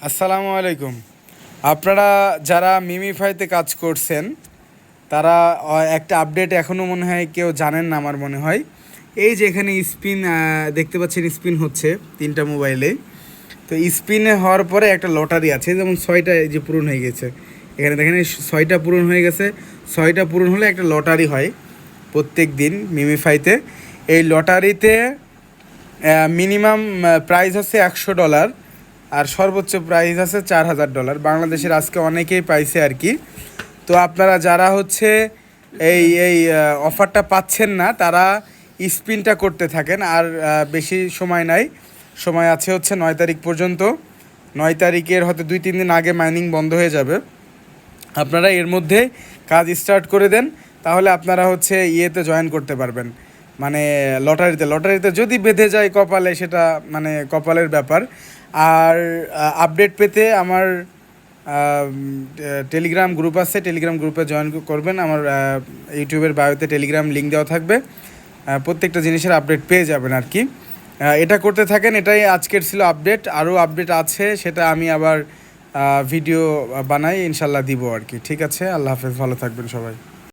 আসসালামু আলাইকুম। আপনারা যারা মিমিফাইতে কাজ করছেন তারা একটা আপডেট এখনও মনে হয় কেউ জানেন না আমার মনে হয়। এই যে এখানে স্পিন দেখতে পাচ্ছেন, স্পিন হচ্ছে 3টা মোবাইলে। তো স্পিনে হওয়ার পরে একটা লটারি আছে, যেমন 6টা এই যে পূরণ হয়ে গেছে। এখানে দেখেন 6টা পূরণ হয়ে গেছে। 6টা পূরণ হলে একটা লটারি হয় প্রত্যেক দিন মিমিফাইতে। এই লটারিতে মিনিমাম প্রাইস হচ্ছে $100 আর সর্বোচ্চ প্রাইস আছে $4000। বাংলাদেশের আজকে অনেকেই পাইছে আর কি। তো আপনারা যারা হচ্ছে এই এই অফারটা পাচ্ছেন না তারা স্পিনটা করতে থাকেন। আর বেশি সময় নাই, সময় আছে হচ্ছে 9 তারিখ পর্যন্ত। 9 তারিখের হয়তো 2-3 দিন আগে মাইনিং বন্ধ হয়ে যাবে। আপনারা এর মধ্যে কাজ স্টার্ট করে দেন, তাহলে আপনারা হচ্ছে ইয়েতে জয়েন করতে পারবেন, মানে লটারিতে যদি বেঁধে যায় কপালে, সেটা মানে কপালের ব্যাপার। আর আপডেট পেতে আমার টেলিগ্রাম গ্রুপ আছে, টেলিগ্রাম গ্রুপে জয়েন করবেন। আমার ইউটিউবের বায়োতে টেলিগ্রাম লিঙ্ক দেওয়া থাকবে। প্রত্যেকটা জিনিসের আপডেট পেয়ে যাবেন আর কি। এটা করতে থাকেন। এটাই আজকের ছিল আপডেট। আরও আপডেট আছে, সেটা আমি আবার ভিডিও বানাই ইনশাল্লাহ দিব আর কি। ঠিক আছে, আল্লাহ হাফেজ, ভালো থাকবেন সবাই।